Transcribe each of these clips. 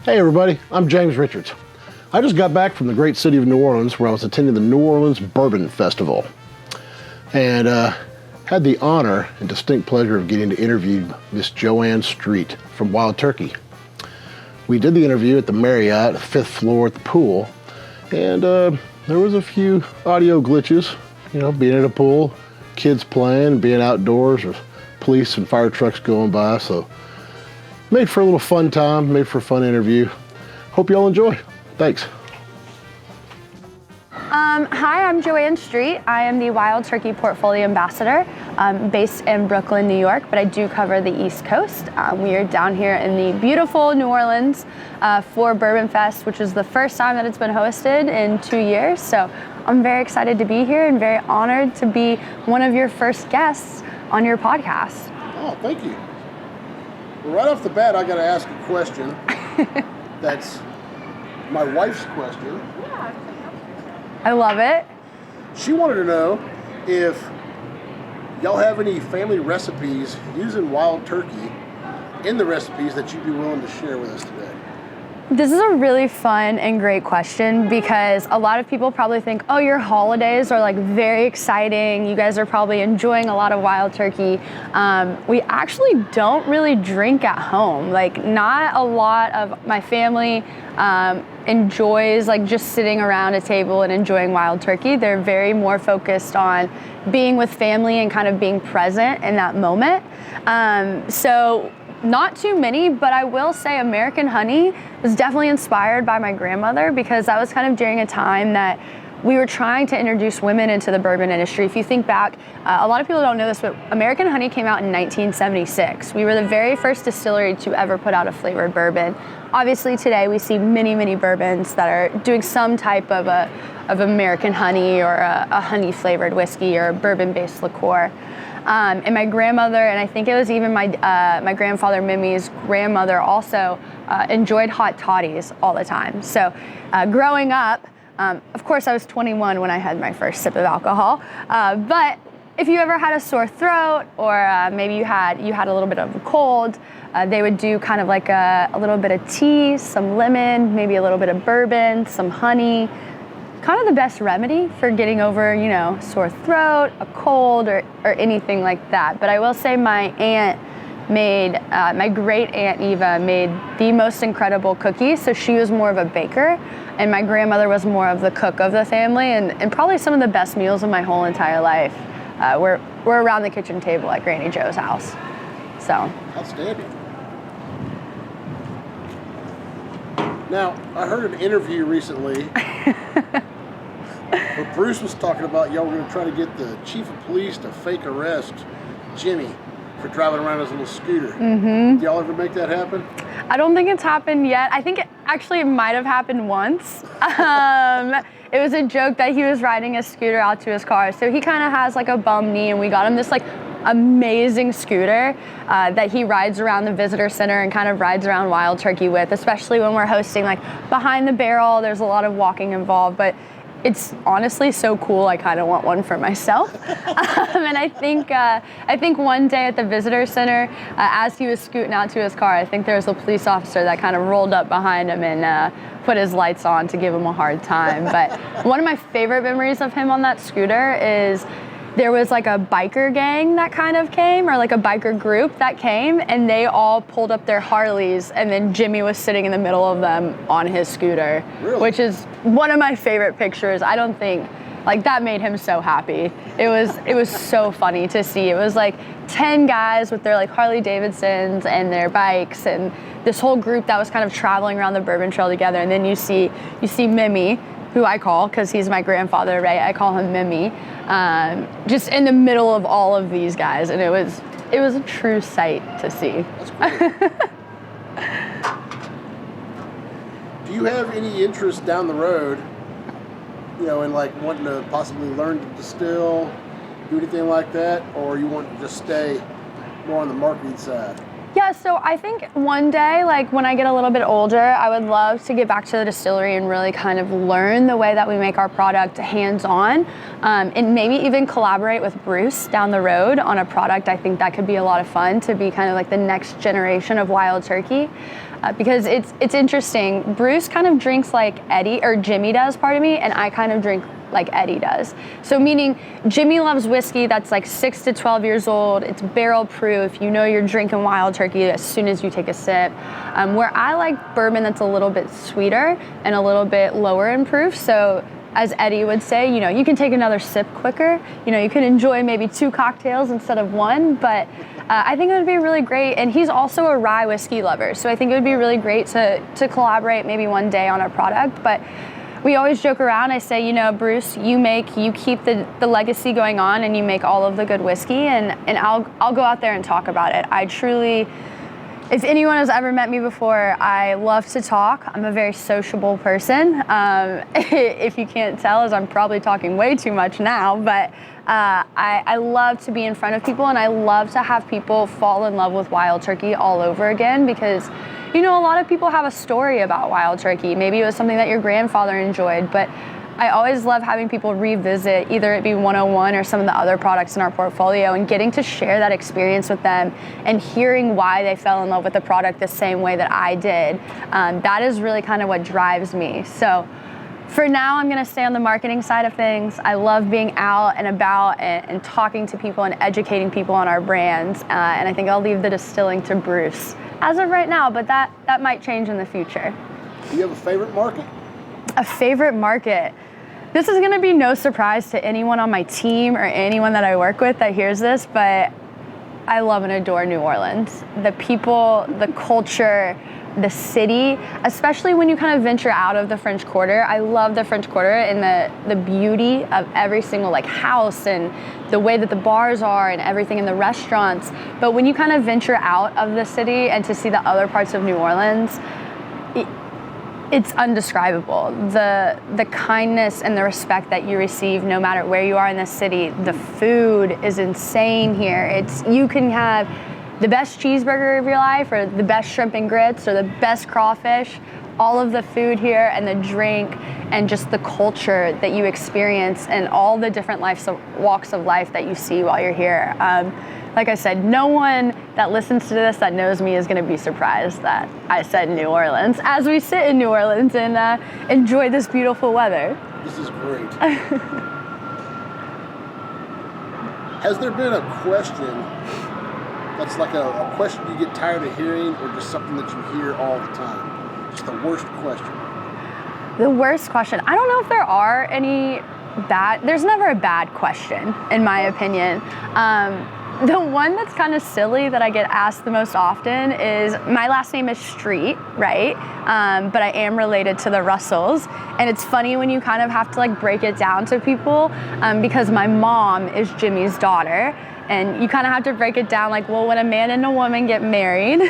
Hey everybody, I'm James Richards. I just got back from the great city of New Orleans where I was attending the New Orleans Bourbon Festival and had the honor and distinct pleasure of getting to interview Miss Joann Street from Wild Turkey. We did the interview at the Marriott, 5th floor at the pool, and there was a few audio glitches, being at a pool, kids playing, being outdoors, with police and fire trucks going by, so made for a little fun time, made for a fun interview. Hope you all enjoy. Thanks. Hi, I'm Joann Street. I am the Wild Turkey Portfolio Ambassador, based in Brooklyn, New York, but I do cover the East Coast. We are down here in the beautiful New Orleans for Bourbon Fest, which is the first time that it's been hosted in 2 years. So I'm very excited to be here and very honored to be one of your first guests on your podcast. Oh, thank you. Well, right off the bat, I got to ask a question. That's my wife's question. I love it. She wanted to know if y'all have any family recipes using wild turkey in the recipes that you'd be willing to share with us today. This is a really fun and great question because a lot of people probably think, oh, your holidays are like very exciting. You guys are probably enjoying a lot of wild turkey. We actually don't really drink at home. Like, not a lot of my family enjoys like just sitting around a table and enjoying wild turkey. They're very more focused on being with family and kind of being present in that moment. So not too many, but I will say American honey was definitely inspired by my grandmother because that was kind of during a time that we were trying to introduce women into the bourbon industry. If you think back, a lot of people don't know this, but American honey came out in 1976. We were the very first distillery to ever put out a flavored bourbon. Obviously today we see many, many bourbons that are doing some type of American honey or a honey flavored whiskey or a bourbon based liqueur. And my grandmother, and I think it was even my grandfather Mimi's grandmother also enjoyed hot toddies all the time. So growing up, of course I was 21 when I had my first sip of alcohol, but if you ever had a sore throat or maybe you had a little bit of a cold, they would do kind of like a little bit of tea, some lemon, maybe a little bit of bourbon, some honey. Kind of the best remedy for getting over, sore throat, a cold, or anything like that. But I will say my aunt made, my great aunt Eva made the most incredible cookies. So she was more of a baker, and my grandmother was more of the cook of the family, and probably some of the best meals of my whole entire life were around the kitchen table at Granny Joe's house. So. Outstanding. Now, I heard an interview recently where Bruce was talking about y'all were going to try to get the chief of police to fake arrest Jimmy for driving around his little scooter. Mm-hmm. Did y'all ever make that happen? I don't think it's happened yet. I think it might have happened once. It was a joke that he was riding a scooter out to his car. So he kind of has like a bum knee, and we got him this like amazing scooter that he rides around the visitor center and kind of rides around Wild Turkey with, especially when we're hosting like behind the barrel. There's a lot of walking involved, but it's honestly so cool. I kind of want one for myself. And I think one day at the visitor center, as he was scooting out to his car, I think there was a police officer that kind of rolled up behind him and put his lights on to give him a hard time. But one of my favorite memories of him on that scooter is there was like a biker gang that kind of came, or like a biker group that came, and they all pulled up their Harleys, and then Jimmy was sitting in the middle of them on his scooter. Really? Which is one of my favorite pictures. I don't think, like, that made him so happy. It was so funny to see. It was like 10 guys with their like Harley Davidsons and their bikes, and this whole group that was kind of traveling around the Bourbon Trail together. And then you see Mimi, who I call, because he's my grandfather, right? I call him Mimi, just in the middle of all of these guys, and it was a true sight to see. That's great. Do you have any interest down the road, in like wanting to possibly learn to distill, do anything like that, or you want to just stay more on the marketing side? Yeah, so I think one day, like when I get a little bit older, I would love to get back to the distillery and really kind of learn the way that we make our product hands-on, and maybe even collaborate with Bruce down the road on a product. I think that could be a lot of fun to be kind of like the next generation of Wild Turkey. because it's interesting. Bruce kind of drinks like Eddie, or Jimmy does, pardon me, and I kind of drink like Eddie does. So meaning Jimmy loves whiskey that's like 6 to 12 years old. It's barrel proof. You know you're drinking Wild Turkey as soon as you take a sip. Where I like bourbon that's a little bit sweeter and a little bit lower in proof. So as Eddie would say, you know, you can take another sip quicker. You know, you can enjoy maybe 2 cocktails instead of 1, but I think it would be really great. And he's also a rye whiskey lover. So I think it would be really great to collaborate maybe one day on a product. But we always joke around. I say, you know, Bruce, you keep the legacy going on, and you make all of the good whiskey, and I'll go out there and talk about it. I truly, if anyone has ever met me before, I love to talk. I'm a very sociable person. If you can't tell, as I'm probably talking way too much now, but I love to be in front of people, and I love to have people fall in love with Wild Turkey all over again, because you know, a lot of people have a story about Wild Turkey. Maybe it was something that your grandfather enjoyed, but I always love having people revisit, either it be 101 or some of the other products in our portfolio, and getting to share that experience with them and hearing why they fell in love with the product the same way that I did. That is really kind of what drives me. So for now, I'm gonna stay on the marketing side of things. I love being out and about and talking to people and educating people on our brands. And I think I'll leave the distilling to Bruce as of right now, but that might change in the future. Do you have a favorite market? A favorite market? This is gonna be no surprise to anyone on my team or anyone that I work with that hears this, but I love and adore New Orleans. The people, the culture, the city, especially when you kind of venture out of the French Quarter. I love the French Quarter and the beauty of every single like house and the way that the bars are and everything in the restaurants. But when you kind of venture out of the city and to see the other parts of New Orleans, it's undescribable. The kindness and the respect that you receive no matter where you are in the city. The food is insane here. You can have the best cheeseburger of your life, or the best shrimp and grits, or the best crawfish. All of the food here and the drink and just the culture that you experience and all the different walks of life that you see while you're here. Like I said, no one that listens to this that knows me is gonna be surprised that I said New Orleans as we sit in New Orleans and enjoy this beautiful weather. This is great. Has there been a question that's like a question you get tired of hearing, or just something that you hear all the time? Just the worst question. The worst question. I don't know if there are any there's never a bad question, in my opinion. The one that's kind of silly that I get asked the most often is, my last name is Street, right? But I am related to the Russells. And it's funny when you kind of have to like break it down to people, because my mom is Jimmy's daughter. And you kind of have to break it down like, well, when a man and a woman get married,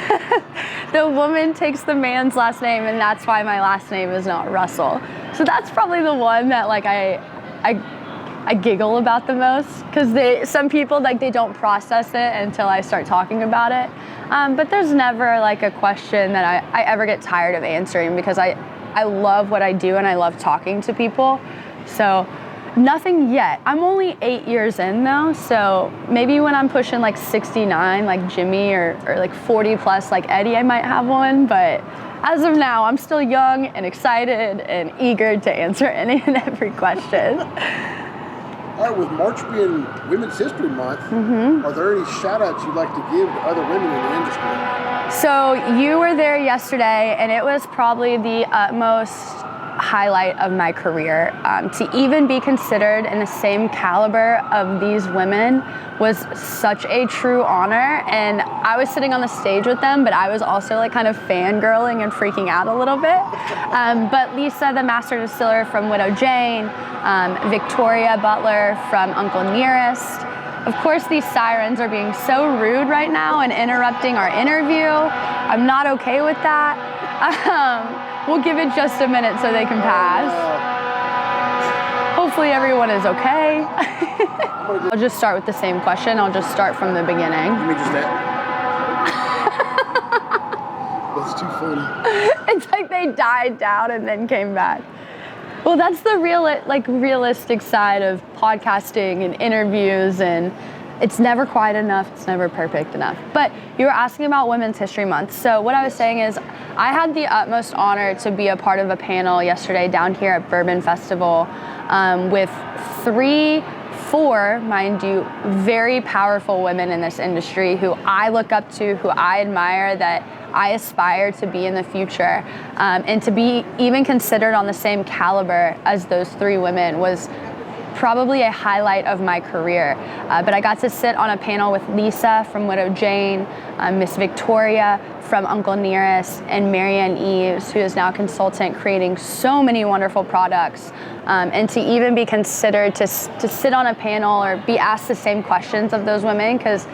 the woman takes the man's last name, and that's why my last name is not Russell. So that's probably the one that like I giggle about the most, because some people like they don't process it until I start talking about it. But there's never like a question that I ever get tired of answering, because I love what I do and I love talking to people. So nothing yet. I'm only 8 years in though, so maybe when I'm pushing like 69 like Jimmy, or like 40 plus like Eddie, I might have one. But as of now, I'm still young and excited and eager to answer any and every question. All right, with March being Women's History Month, are there any shout-outs you'd like to give to other women in the industry? So you were there yesterday, and it was probably the utmost highlight of my career. To even be considered in the same caliber of these women was such a true honor. And I was sitting on the stage with them, but I was also like kind of fangirling and freaking out a little bit. But Lisa, the master distiller from Widow Jane, Victoria Butler from Uncle Nearest. Of course, these sirens are being so rude right now and interrupting our interview. I'm not okay with that. We'll give it just a minute so they can pass. Hopefully everyone is okay. I'll just start with the same question. I'll just start from the beginning. Let me just That's too funny. It's like they died down and then came back. Well, that's the realistic side of podcasting and interviews, and it's never quite enough, it's never perfect enough. But you were asking about Women's History Month. So what I was saying is I had the utmost honor to be a part of a panel yesterday down here at Bourbon Festival with four, mind you, very powerful women in this industry who I look up to, who I admire, that I aspire to be in the future. And to be even considered on the same caliber as those three women was probably a highlight of my career. But I got to sit on a panel with Lisa from Widow Jane, Miss Victoria from Uncle Nearest, and Marianne Eves, who is now a consultant creating so many wonderful products. And to even be considered to sit on a panel or be asked the same questions of those women, because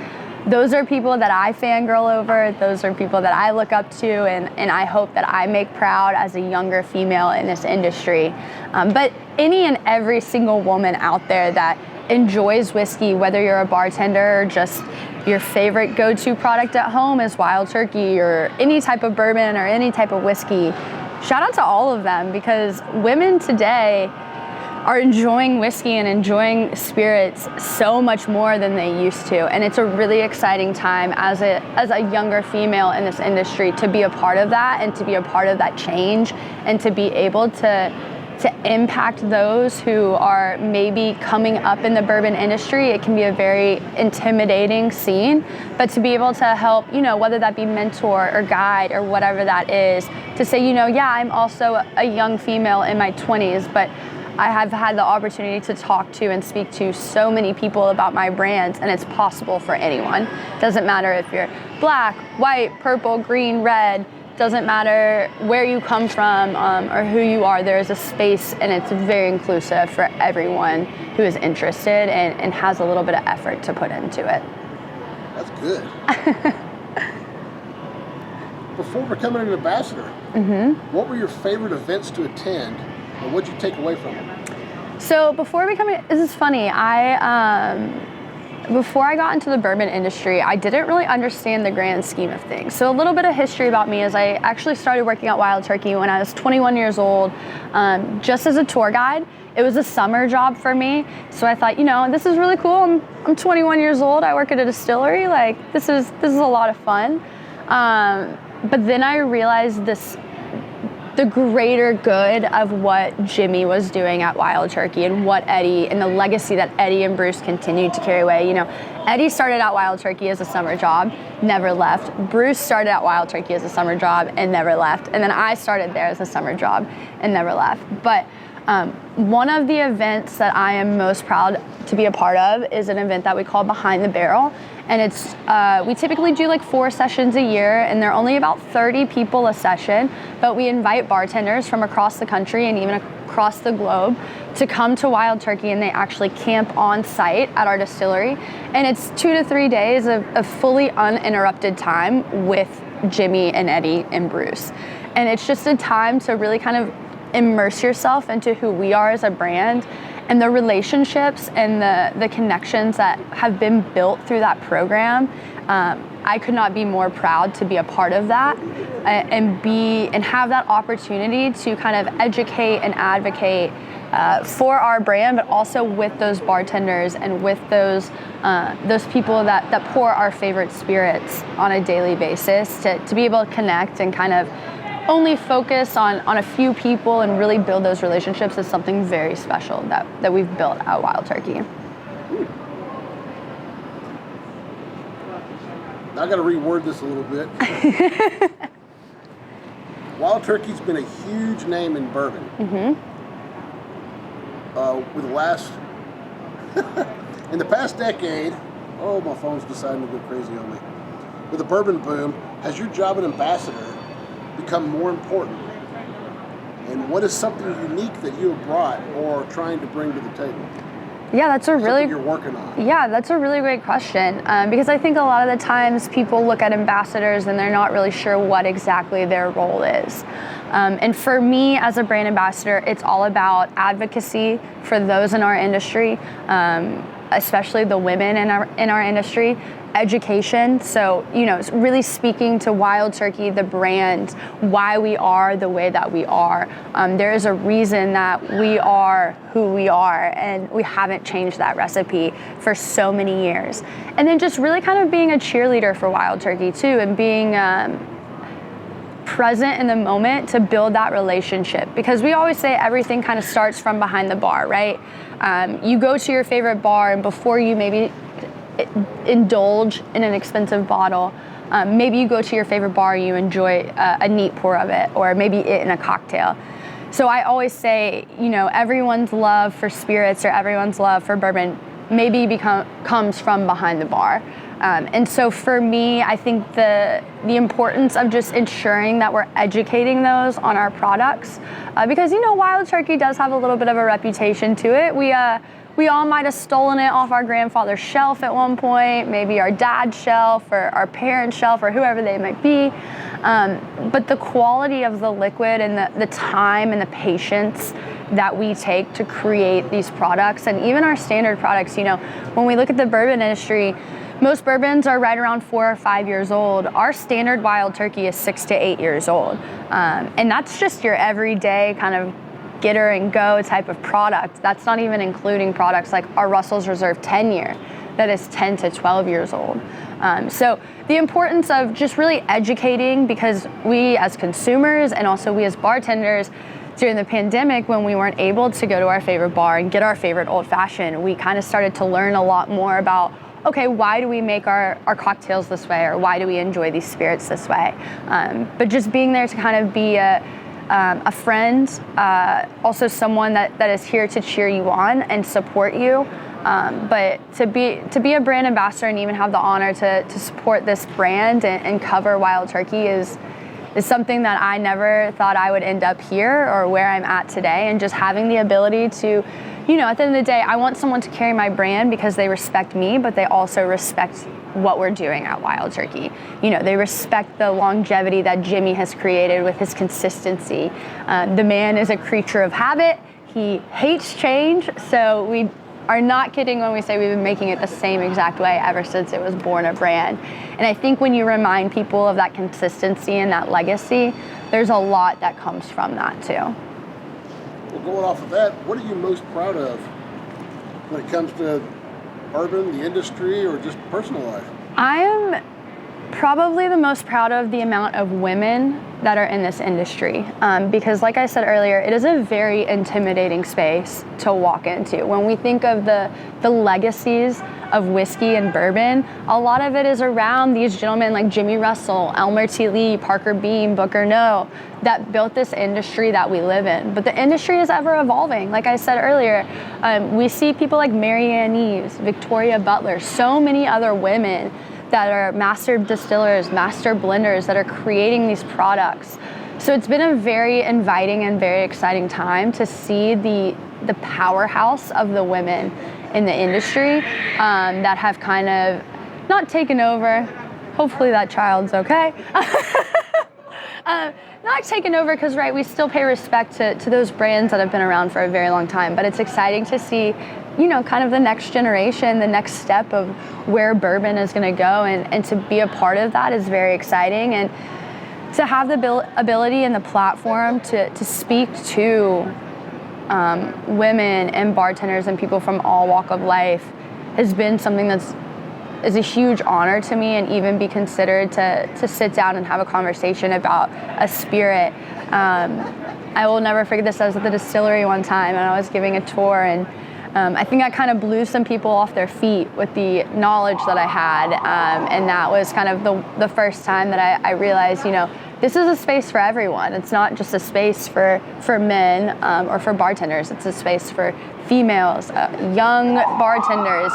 those are people that I fangirl over, those are people that I look up to, and I hope that I make proud as a younger female in this industry. But any and every single woman out there that enjoys whiskey, whether you're a bartender or just your favorite go-to product at home is Wild Turkey or any type of bourbon or any type of whiskey, shout out to all of them, because women today are enjoying whiskey and enjoying spirits so much more than they used to. And it's a really exciting time as a younger female in this industry to be a part of that and to be a part of that change and to be able to impact those who are maybe coming up in the bourbon industry. It can be a very intimidating scene, but to be able to help, whether that be mentor or guide or whatever that is, to say, yeah, I'm also a young female in my 20s, but I have had the opportunity to talk to and speak to so many people about my brand, and it's possible for anyone. Doesn't matter if you're black, white, purple, green, red, doesn't matter where you come from or who you are. There is a space, and it's very inclusive for everyone who is interested and has a little bit of effort to put into it. That's good. Before becoming an ambassador, what were your favorite events to attend, and what did you take away from them? So before becoming, this is funny, before I got into the bourbon industry, I didn't really understand the grand scheme of things. So a little bit of history about me is I actually started working at Wild Turkey when I was 21 years old, just as a tour guide. It was a summer job for me. So I thought, this is really cool. I'm 21 years old. I work at a distillery. Like, this is a lot of fun. But then I realized the greater good of what Jimmy was doing at Wild Turkey and what Eddie and the legacy that Eddie and Bruce continued to carry away. Eddie started at Wild Turkey as a summer job, never left. Bruce started at Wild Turkey as a summer job and never left. And then I started there as a summer job and never left. But one of the events that I am most proud to be a part of is an event that we call Behind the Barrel. And it's we typically do like 4 sessions a year, and they're only about 30 people a session, but we invite bartenders from across the country and even across the globe to come to Wild Turkey, and they actually camp on site at our distillery. And it's 2 to 3 days of fully uninterrupted time with Jimmy and Eddie and Bruce. And it's just a time to really kind of immerse yourself into who we are as a brand and the relationships and the connections that have been built through that program. I could not be more proud to be a part of that and have that opportunity to kind of educate and advocate for our brand, but also with those bartenders and with those people that pour our favorite spirits on a daily basis, to be able to connect and kind of only focus on a few people and really build those relationships is something very special that we've built at Wild Turkey. Now I got to reword this a little bit. Wild Turkey's been a huge name in bourbon. With the last, in the past decade, my phone's deciding to go crazy on me. With the bourbon boom, has your job as ambassador become more important? And what is something unique that you have brought or are trying to bring to the table? Yeah, that's something you're working on. Yeah, that's a really great question, because I think a lot of the times people look at ambassadors and they're not really sure what exactly their role is. And for me as a brand ambassador, it's all about advocacy for those in our industry, especially the women in our industry, education. So, it's really speaking to Wild Turkey, the brand, why we are the way that we are. There is a reason that we are who we are, and we haven't changed that recipe for so many years. And then just really kind of being a cheerleader for Wild Turkey too, and being present in the moment to build that relationship, because we always say everything kind of starts from behind the bar, right? You go to your favorite bar, and before you maybe indulge in an expensive bottle, maybe you go to your favorite bar and you enjoy a neat pour of it, or maybe it in a cocktail. So I always say, everyone's love for spirits or everyone's love for bourbon maybe comes from behind the bar. And so for me, I think the importance of just ensuring that we're educating those on our products, because Wild Turkey does have a little bit of a reputation to it. We all might have stolen it off our grandfather's shelf at one point, maybe our dad's shelf or our parents' shelf or whoever they might be. But the quality of the liquid and the time and the patience that we take to create these products, and even our standard products, when we look at the bourbon industry, most bourbons are right around 4 or 5 years old. Our standard Wild Turkey is 6 to 8 years old. And that's just your everyday kind of get her and go type of product. That's not even including products like our Russell's Reserve 10-year that is 10 to 12 years old. So the importance of just really educating, because we as consumers and also we as bartenders, during the pandemic, when we weren't able to go to our favorite bar and get our favorite old fashioned, we kind of started to learn a lot more about, okay, why do we make our cocktails this way, or why do we enjoy these spirits this way? But just being there to kind of be a friend, also someone that is here to cheer you on and support you. But to be a brand ambassador and even have the honor to support this brand and cover Wild Turkey is something that I never thought I would end up here or where I'm at today. And just having the ability to, at the end of the day, I want someone to carry my brand because they respect me, but they also respect what we're doing at Wild Turkey. They respect the longevity that Jimmy has created with his consistency. The man is a creature of habit. He hates change. So we are not kidding when we say we've been making it the same exact way ever since it was born a brand. And I think when you remind people of that consistency and that legacy, there's a lot that comes from that too. Well, going off of that, what are you most proud of when it comes to bourbon, the industry, or just personal life? I am probably the most proud of the amount of women that are in this industry, because like I said earlier, it is a very intimidating space to walk into. When we think of the legacies of whiskey and bourbon, a lot of it is around these gentlemen like Jimmy Russell, Elmer T. Lee, Parker Beam, Booker No, that built this industry that we live in. But the industry is ever evolving. Like I said earlier, we see people like Mary Ann Eves, Victoria Butler, so many other women that are master distillers, master blenders that are creating these products. So it's been a very inviting and very exciting time to see the powerhouse of the women in the industry that have kind of not taken over. Hopefully that child's okay. Not taken over because, right, we still pay respect to those brands that have been around for a very long time, but it's exciting to see, kind of the next generation, the next step of where bourbon is going to go, and to be a part of that is very exciting. And to have the ability and the platform to speak to women and bartenders and people from all walk of life has been something is a huge honor to me, and even be considered to sit down and have a conversation about a spirit. I will never forget this. I was at the distillery one time and I was giving a tour, and I think I kind of blew some people off their feet with the knowledge that I had, and that was kind of the first time that I realized, this is a space for everyone. It's not just a space for men or for bartenders. It's a space for females, young bartenders.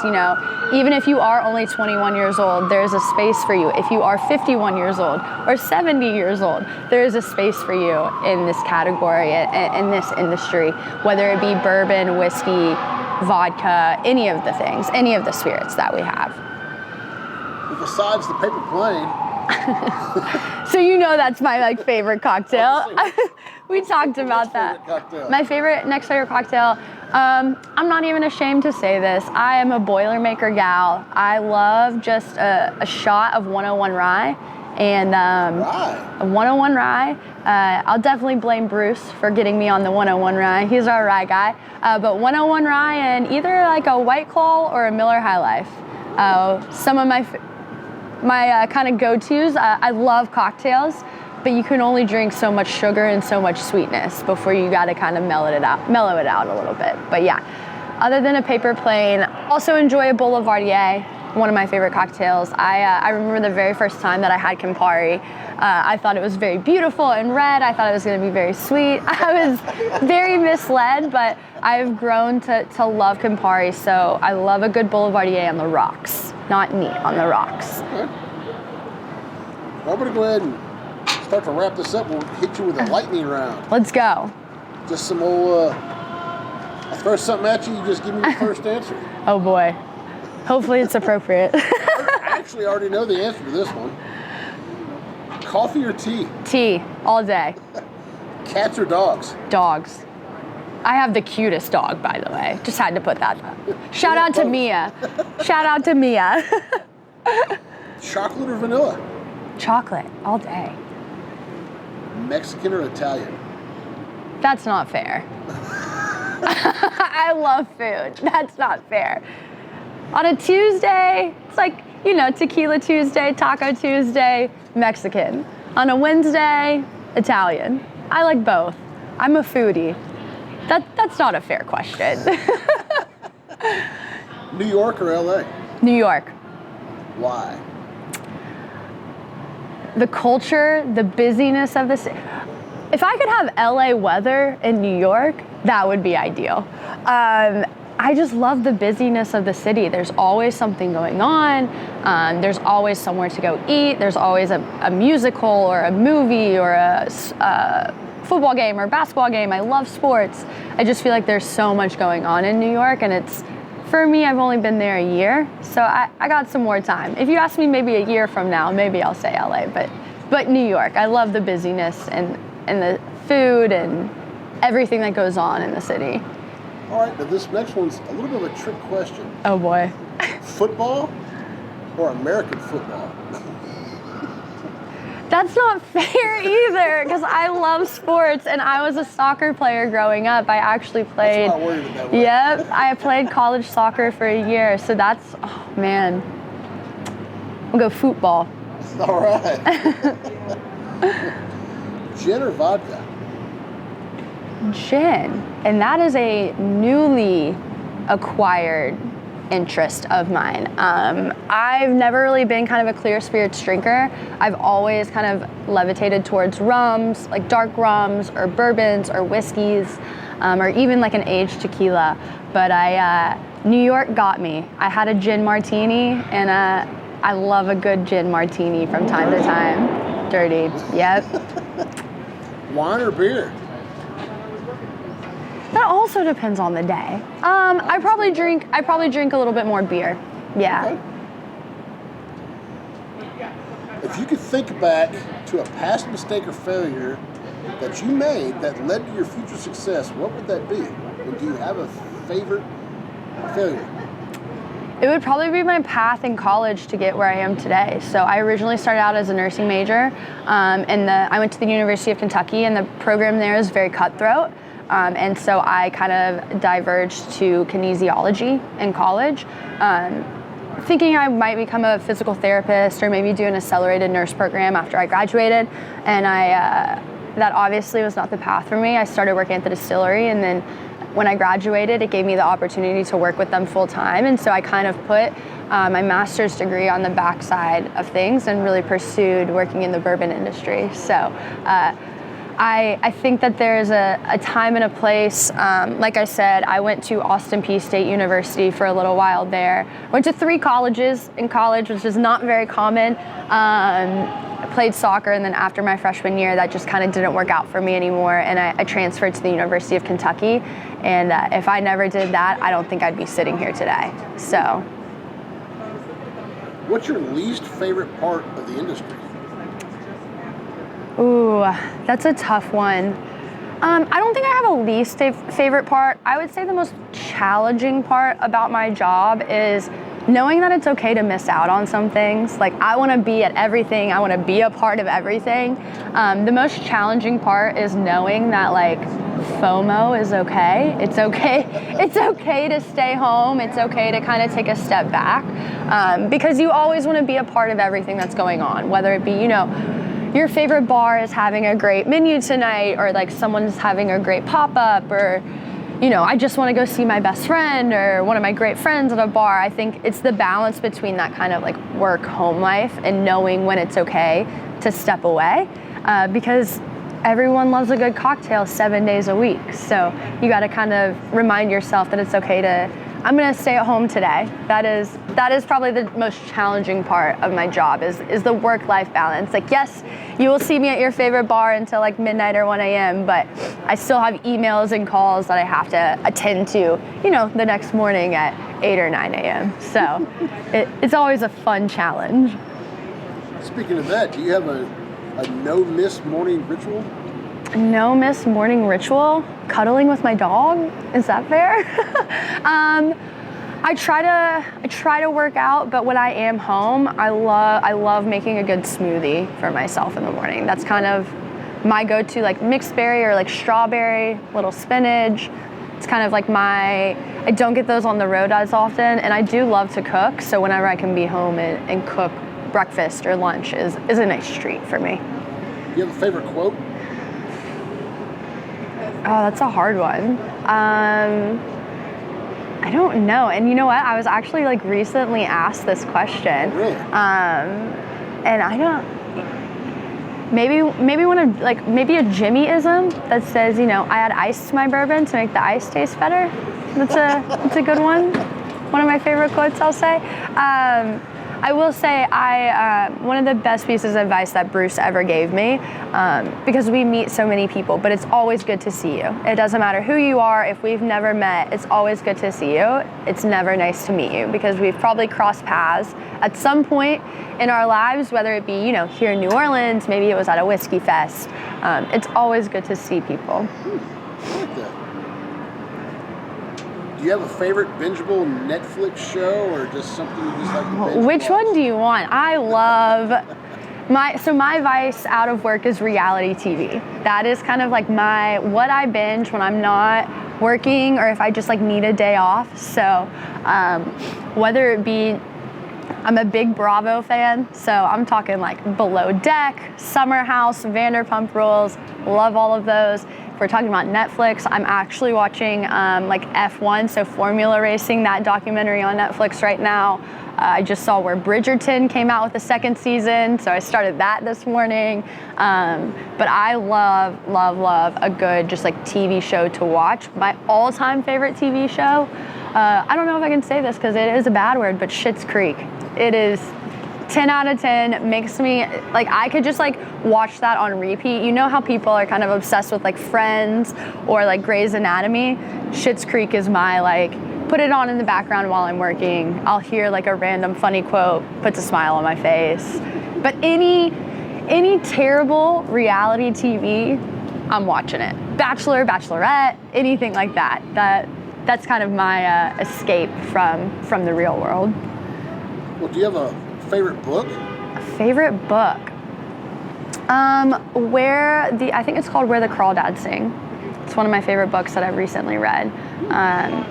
Even if you are only 21 years old, there's a space for you. If you are 51 years old or 70 years old, there is a space for you in this category, in this industry, whether it be bourbon, whiskey, vodka, any of the things, any of the spirits that we have. Well, besides the paper plane, So you know that's my like favorite cocktail. We talked about that. My next favorite cocktail. I'm not even ashamed to say this. I am a Boilermaker gal. I love just a shot of 101 rye and a 101 rye. I'll definitely blame Bruce for getting me on the 101 rye. He's our rye guy. But 101 rye and either like a White Claw or a Miller High Life. Some of my kind of go-tos. I love cocktails, but you can only drink so much sugar and so much sweetness before you got to kind of mellow it out a little bit. But yeah, other than a paper plane, also enjoy a Boulevardier, one of my favorite cocktails. I remember the very first time that I had Campari. I thought it was very beautiful and red. I thought it was going to be very sweet. I was very misled, but I've grown to love Campari, so I love a good Boulevardier on the rocks, not neat, on the rocks. Okay. Well, I'm going to go ahead and start to wrap this up. We'll hit you with a lightning round. Let's go. Just some old, I'll throw something at you, you just give me your first answer. Oh boy. Hopefully it's appropriate. I actually already know the answer to this one. Coffee or tea? Tea, all day. Cats or dogs? Dogs. I have the cutest dog, by the way. Just had to put that up. Shout out to Mia. Shout out to Mia. Chocolate or vanilla? Chocolate, all day. Mexican or Italian? That's not fair. I love food. That's not fair. On a Tuesday, it's like, you know, Tequila Tuesday, Taco Tuesday, Mexican. On a Wednesday, Italian. I like both. I'm a foodie. That's not a fair question. New York or LA? New York. Why? The culture, the busyness of the city. If I could have LA weather in New York, that would be ideal. I just love the busyness of the city. There's always something going on. There's always somewhere to go eat. There's always a musical or a movie or a football game or basketball game. I love sports. I just feel like there's so much going on in New York, and it's, for me, I've only been there a year, so I got some more time. If you ask me maybe a year from now, maybe I'll say LA, but New York. I love the busyness and the food and everything that goes on in the city. All right, now this next one's a little bit of a trick question. Oh boy. Football or American football? That's not fair either, because I love sports and I was a soccer player growing up. I actually played. That's why I worded it that way. Yep, I played college soccer for a year, so that's, oh man. We'll go football. All right. Gin or vodka? Gin, and that is a newly acquired interest of mine. I've never really been kind of a clear spirits drinker. I've always kind of levitated towards rums, like dark rums or bourbons or whiskeys, or even like an aged tequila. But New York got me. I had a gin martini, and I love a good gin martini from time to time. Dirty, yep. Wine or beer? That also depends on the day. I probably drink a little bit more beer. Yeah. Okay. If you could think back to a past mistake or failure that you made that led to your future success, what would that be? And do you have a favorite failure? It would probably be my path in college to get where I am today. So I originally started out as a nursing major, and I went to the University of Kentucky, and the program there is very cutthroat. And so I kind of diverged to kinesiology in college, thinking I might become a physical therapist or maybe do an accelerated nurse program after I graduated. And that obviously was not the path for me. I started working at the distillery, and then when I graduated, it gave me the opportunity to work with them full time. And so I kind of put my master's degree on the backside of things and really pursued working in the bourbon industry. So I think that there's a time and a place. Like I said, I went to Austin Peay State University for a little while there. Went to 3 colleges in college, which is not very common. I played soccer, and then after my freshman year, that just kind of didn't work out for me anymore, and I transferred to the University of Kentucky. And if I never did that, I don't think I'd be sitting here today. So. What's your least favorite part of the industry? Ooh, that's a tough one. I don't think I have a least favorite part. I would say the most challenging part about my job is knowing that it's okay to miss out on some things. Like, I want to be at everything. I want to be a part of everything. The most challenging part is knowing that, like, FOMO is okay. It's okay. It's okay to stay home. It's okay to kind of take a step back, because you always want to be a part of everything that's going on, whether it be, your favorite bar is having a great menu tonight, or like someone's having a great pop-up, or I just want to go see my best friend or one of my great friends at a bar. I think it's the balance between that kind of like work-home life and knowing when it's okay to step away, because everyone loves a good cocktail 7 days a week. So you got to kind of remind yourself that it's okay to, I'm going to stay at home today. That is probably the most challenging part of my job is the work-life balance. Like, yes, you will see me at your favorite bar until like midnight or 1 a.m., but I still have emails and calls that I have to attend to, the next morning at 8 or 9 a.m. So it's always a fun challenge. Speaking of that, do you have a no-miss morning ritual? No miss morning ritual? Cuddling with my dog? Is that fair? I try to work out, but when I am home, I love making a good smoothie for myself in the morning. That's kind of my go-to, like mixed berry or like strawberry, little spinach. It's kind of like I don't get those on the road as often, and I do love to cook, so whenever I can be home and cook breakfast or lunch is a nice treat for me. Do you have a favorite quote? Oh, that's a hard one. I don't know. And you know what? I was actually like recently asked this question. Really? And I don't, maybe a Jimmy-ism that says, I add ice to my bourbon to make the ice taste better. That's a good one. One of my favorite quotes, I'll say. I will say one of the best pieces of advice that Bruce ever gave me, because we meet so many people, but it's always good to see you. It doesn't matter who you are. If we've never met, it's always good to see you. It's never nice to meet you, because we've probably crossed paths at some point in our lives, whether it be, here in New Orleans, maybe it was at a whiskey fest. It's always good to see people. I like that. Do you have a favorite bingeable Netflix show, or just something you just like to binge? Which one do you want? I love my vice out of work is reality TV. That is kind of like what I binge when I'm not working, or if I just like need a day off. So whether it be, I'm a big Bravo fan, so I'm talking like Below Deck, Summer House, Vanderpump Rules, love all of those. If we're talking about Netflix, I'm actually watching like F1, so Formula Racing, that documentary on Netflix right now. I just saw where Bridgerton came out with the second season, so I started that this morning. But I love a good just like TV show to watch. My all-time favorite TV show, I don't know if I can say this because it is a bad word, but Schitt's Creek. It is 10 out of 10, makes me, like, I could just like watch that on repeat. You know how people are kind of obsessed with like Friends or like Grey's Anatomy? Schitt's Creek is my like, put it on in the background while I'm working. I'll hear like a random funny quote, puts a smile on my face. But any terrible reality TV, I'm watching it. Bachelor, Bachelorette, anything like that. That's kind of my escape from the real world. Well, do you have a favorite book? A favorite book? I think it's called Where the Crawdads Sing. It's one of my favorite books that I've recently read.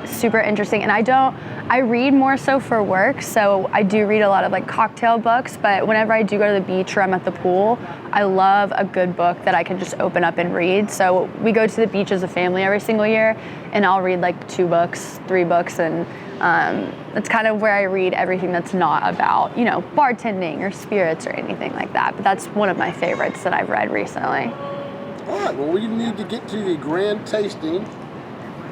Super interesting. And I read more so for work, so I do read a lot of like cocktail books, but whenever I do go to the beach or I'm at the pool, I love a good book that I can just open up and read. So we go to the beach as a family every single year, and I'll read like 2 books, 3 books, and that's kind of where I read everything that's not about, bartending or spirits or anything like that. But that's one of my favorites that I've read recently. All right, well, we need to get to the grand tasting.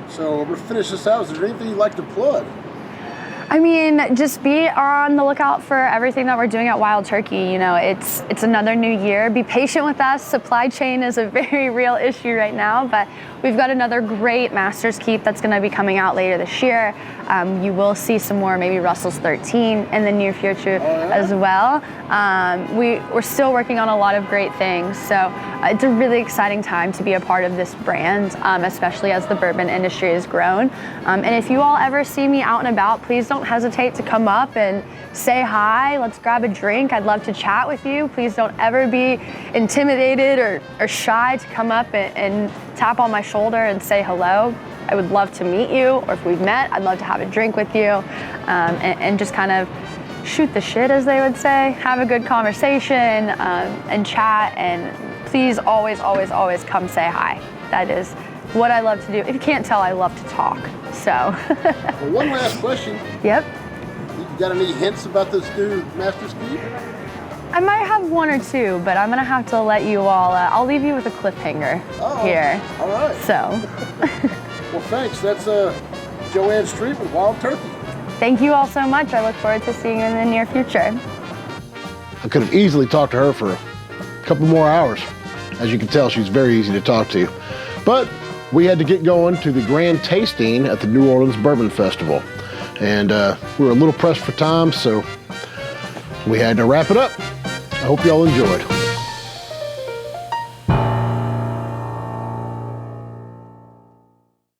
So we're going to finish this out. Is there anything you'd like to plug? I mean, just be on the lookout for everything that we're doing at Wild Turkey. You know, it's another new year. Be patient with us. Supply chain is a very real issue right now, but we've got another great Master's Keep that's going to be coming out later this year. You will see some more, maybe Russell's 13 in the near future as well. We're still working on a lot of great things, so it's a really exciting time to be a part of this brand, especially as the bourbon industry has grown. And if you all ever see me out and about, please don't hesitate to come up and say hi. Let's grab a drink. I'd love to chat with you. Please don't ever be intimidated or shy to come up and tap on my shoulder and say hello. I would love to meet you, or if we've met, I'd love to have a drink with you, and just kind of shoot the shit, as they would say, have a good conversation, and chat. And please always, always, always come say hi. That is what I love to do. If you can't tell, I love to talk. So. Well, one last question. Yep. You got any hints about this new Master's Keep? I might have one or two, but I'm gonna have to let you all, I'll leave you with a cliffhanger here. All right. So. Well, thanks. That's Joann Street with Wild Turkey. Thank you all so much. I look forward to seeing you in the near future. I could have easily talked to her for a couple more hours. As you can tell, she's very easy to talk to. But we had to get going to the grand tasting at the New Orleans Bourbon Festival. And we were a little pressed for time, so we had to wrap it up. I hope y'all enjoyed.